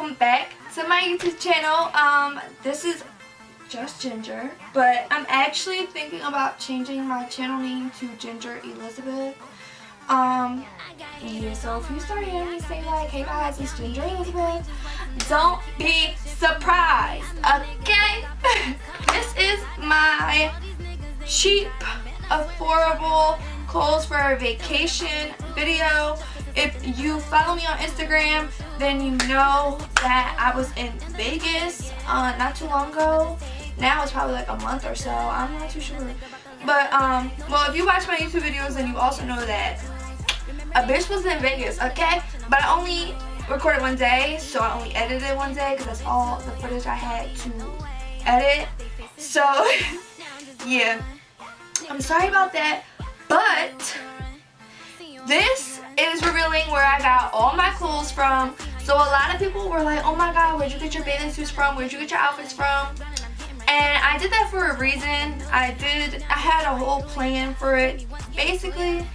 welcome back to my YouTube channel. This is just Ginger, but I'm actually thinking about changing my channel name to Ginger Elizabeth. Yeah, so if you start hearing me say like, hey guys, it's Ginger Elizabeth, don't be surprised, okay? This is my cheap, affordable clothes for a vacation video. If you follow me on Instagram, then you know that I was in Vegas not too long ago. Now it's probably like a month or so. I'm not too sure. But, well, if you watch my YouTube videos, then you also know that a bitch was in Vegas, okay? But I only recorded one day, so I only edited one day because that's all the footage I had to edit. So, yeah. I'm sorry about that, but this is revealing where I got all my clothes from. So a lot of people were like, oh my god, where'd you get your bathing suits from? Where'd you get your outfits from? And I did that for a reason. I had a whole plan for it. Basically,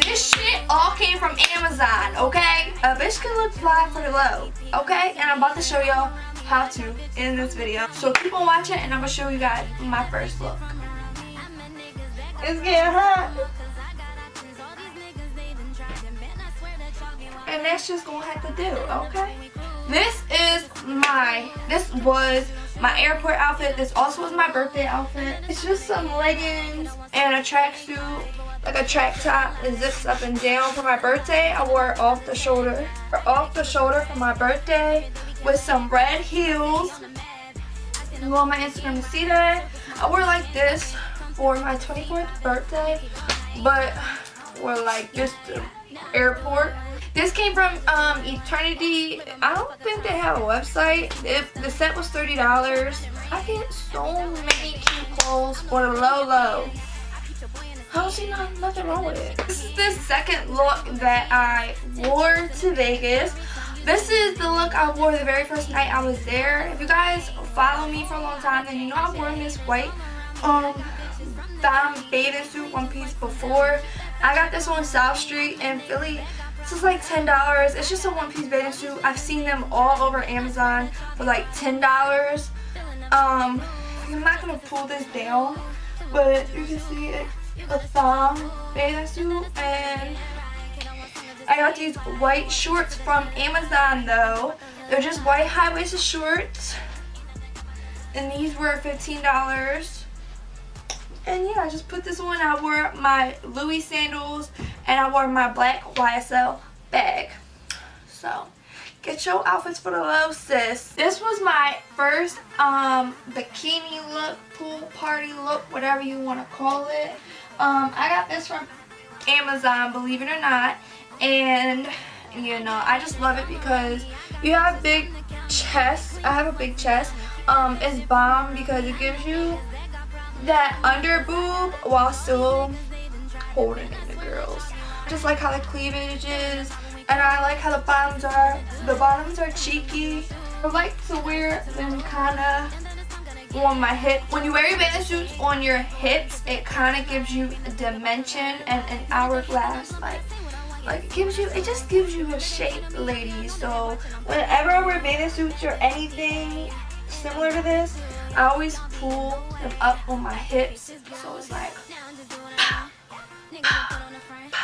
this shit all came from Amazon, okay? A bitch can look fly for the low, okay? And I'm about to show y'all how to in this video. So keep on watching and I'm gonna show you guys my first look. It's getting hot. And that's just gonna have to do, okay? This was my airport outfit. This also was my birthday outfit. It's just some leggings and a tracksuit, like a track top. It zips up and down for my birthday. I wore it off the shoulder for my birthday with some red heels. You go on my Instagram to see that. I wore like this for my 24th birthday, but we're like just the airport. This came from Eternity. I don't think they have a website. The set was $30. I get so many cute clothes for the low. I don't see nothing wrong with it. This is the second look that I wore to Vegas. This is the look I wore the very first night I was there. If you guys follow me for a long time, then you know I've worn this white thong bathing suit one piece before. I got this on South Street in Philly. This is like $10. It's just a one-piece bathing suit. I've seen them all over Amazon for like $10. I'm not gonna pull this down, but you can see it's a thong bathing suit, and I got these white shorts from Amazon though. They're just white high-waisted shorts, and these were $15. And yeah, I just put this on. I wore my Louis sandals and I wore my black YSL bag. So, get your outfits for the low, sis. This was my first bikini look, pool party look, whatever you want to call it. I got this from Amazon, believe it or not. And, you know, I just love it because you have big chests. I have a big chest. It's bomb because it gives you that under boob while still holding in the girls. I just like how the cleavage is, and I like how the bottoms are. The bottoms are cheeky. I like to wear them kind of on my hip. When you wear your bathing suits on your hips, it kind of gives you a dimension and an hourglass. Like it just gives you a shape, ladies. So whenever I wear bathing suits or anything similar to this, I always pull them up on my hips, so it's like pow, pow, pow.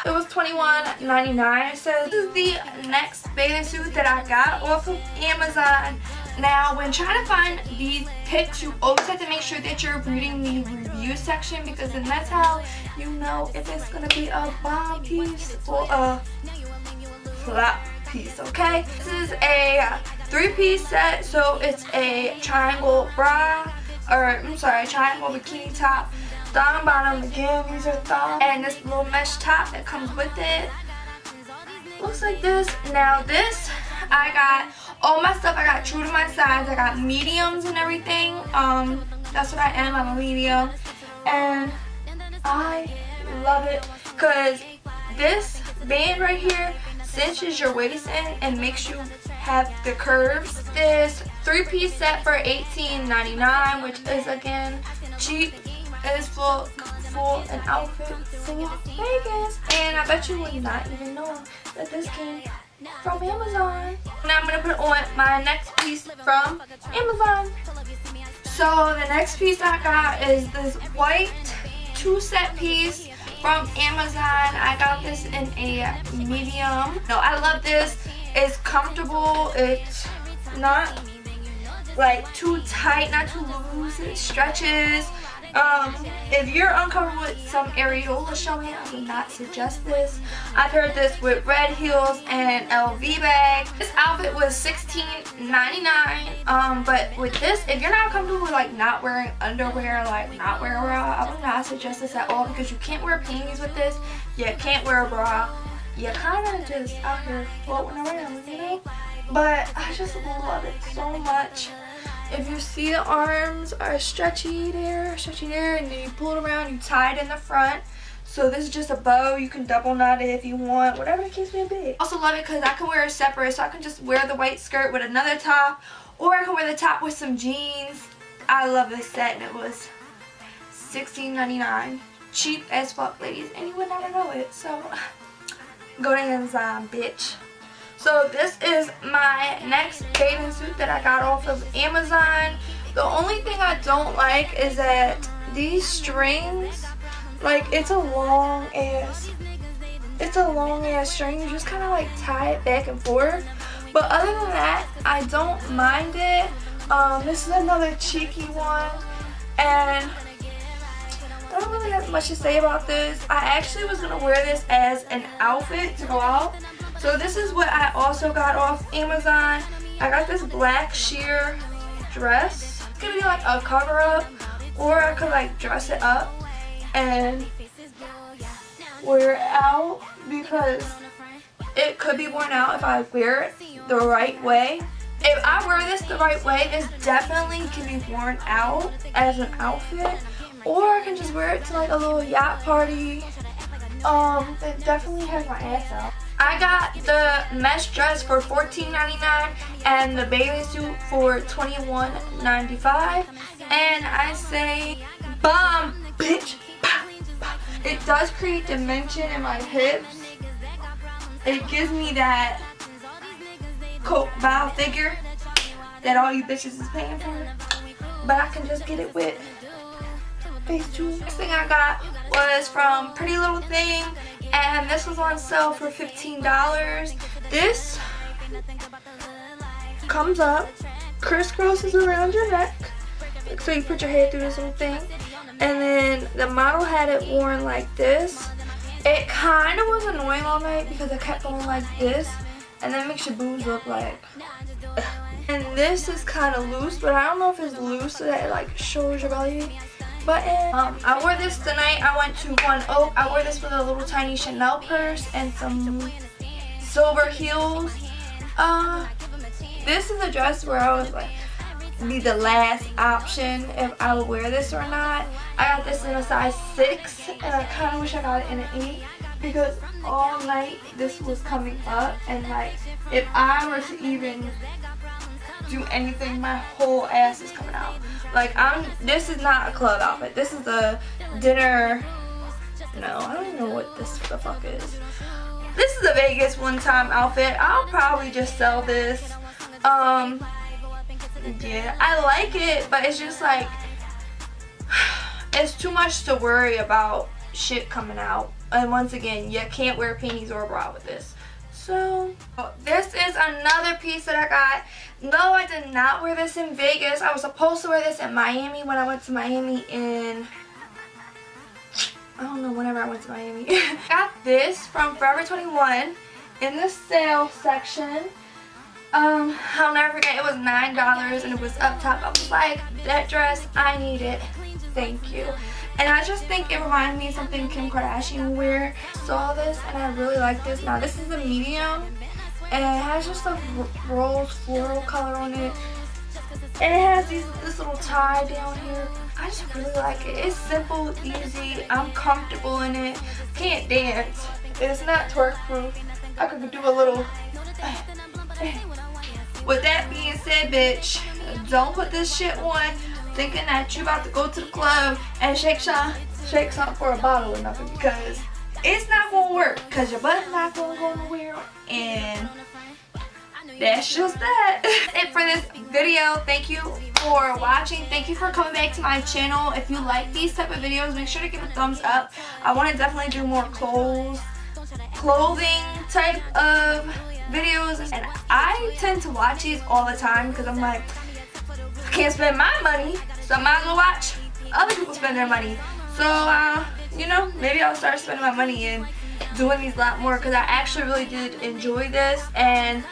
It was $21.99. So this is the next bathing suit that I got off of Amazon. Now, when trying to find these pics, you always have to make sure that you're reading the review section, because then that's how you know if it's gonna be a bomb piece or a flop piece, okay? This is a three-piece set, so it's a triangle bra, or I'm sorry, triangle bikini top, thong bottom, again these are thong, and this little mesh top that comes with it. Looks like this. Now this, I got all my stuff, I got true to my size, I got mediums and everything. That's what I am, I'm a medium, and I love it because this band right here cinches your waist in and makes you have the curves. This three-piece set for $18.99, which is again cheap. It is full an outfit for Vegas, and I bet you would not even know that this came from Amazon. Now I'm going to put on my next piece from Amazon. So the next piece I got is this white 2-set piece from Amazon. I got this in a medium. No, I love this. It's comfortable. It's not like too tight, not too loose. It stretches. If you're uncomfortable with some areola showing, I would not suggest this. I paired this with red heels and LV bag. This outfit was $16.99. But with this, if you're not comfortable with like not wearing underwear, like not wearing a bra, I would not suggest this at all because you can't wear panties with this. You can't wear a bra. You kind of just out here floating around, you know? But I just love it so much. If you see the arms are stretchy there, and then you pull it around, you tie it in the front. So this is just a bow. You can double knot it if you want, whatever the case may be. Also love it because I can wear it separate, so I can just wear the white skirt with another top, or I can wear the top with some jeans. I love this set, and it was $16.99. Cheap as fuck, ladies, and you would never know it. So go to Amazon, bitch. So this is my next bathing suit that I got off of Amazon. The only thing I don't like is that these strings, like it's a long ass string. You just kind of like tie it back and forth. But other than that, I don't mind it. This is another cheeky one, and I don't really have much to say about this. I actually was gonna wear this as an outfit to go out. So this is what I also got off Amazon. I got this black sheer dress. It's gonna be like a cover up, or I could like dress it up and wear it out because it could be worn out if I wear it the right way. If I wear this the right way, this definitely can be worn out as an outfit, or I can just wear it to like a little yacht party. It definitely has my ass out. I got the mesh dress for $14.99 and the bathing suit for $21.95, and I say bomb, bitch. It does create dimension in my hips. It gives me that Coke bow figure that all you bitches is paying for, but I can just get it with face two. Next thing I got was from Pretty Little Thing, and this was on sale for $15. This comes up, crisscrosses around your neck, so you put your head through this little thing, and then the model had it worn like this. It kind of was annoying all night because it kept going like this, and then makes your boobs look like and this is kind of loose, but I don't know if it's loose so that it like shows your belly button. I wore this tonight. I went to One Oak. I wore this with a little tiny Chanel purse and some silver heels. This is a dress where I was like, be the last option if I would wear this or not. I got this in a size 6, and I kind of wish I got it in an 8 because all night this was coming up, and like if I were to even do anything, my whole ass is coming out. Like this is not a club outfit. This is a dinner. No, I don't even know what this the fuck is. This is a Vegas one-time outfit. I'll probably just sell this. Yeah, I like it, but it's just like it's too much to worry about shit coming out. And once again, you can't wear panties or a bra with this. So this is another piece that I got. No, I did not wear this in Vegas. I was supposed to wear this in Miami when I went to Miami in, I don't know, whenever I went to Miami. I got this from Forever 21 in the sale section. I'll never forget, it was $9 and it was up top. I was like, that dress, I need it. Thank you. And I just think it reminded me of something Kim Kardashian would wear. Saw this and I really like this. Now this is a medium and it has just a rose floral color on it. And it has this little tie down here. I just really like it. It's simple, easy. I'm comfortable in it. Can't dance. It's not twerk proof. I could do a little. With that being said, bitch, don't put this shit on thinking that you about to go to the club and shake something for a bottle or nothing, because it's not gonna work because your butt's not gonna go nowhere, and that's just that. That's it for this video. Thank you for watching. Thank you for coming back to my channel. If you like these type of videos, make sure to give a thumbs up. I want to definitely do more clothing type of videos, and I tend to watch these all the time because I'm like, I can't spend my money, so I might as well watch other people spend their money. So you know, maybe I'll start spending my money and doing these a lot more because I actually really did enjoy this. And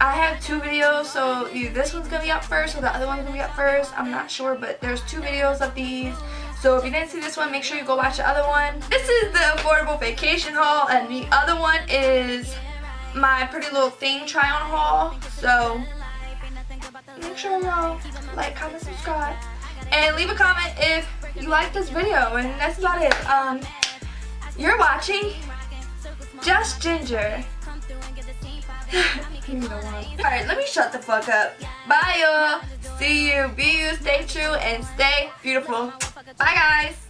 I have 2 videos, so either this one's gonna be up first or the other one's gonna be up first. I'm not sure, but there's 2 videos of these. So if you didn't see this one, make sure you go watch the other one. This is the affordable vacation haul, and the other one is my pretty little thing try on haul. So make sure y'all like, comment, subscribe, and leave a comment if you like this video. And that's about it. You're watching Just Ginger. Alright, let me shut the fuck up. Bye y'all. See you, be you, stay true, and stay beautiful. Bye guys.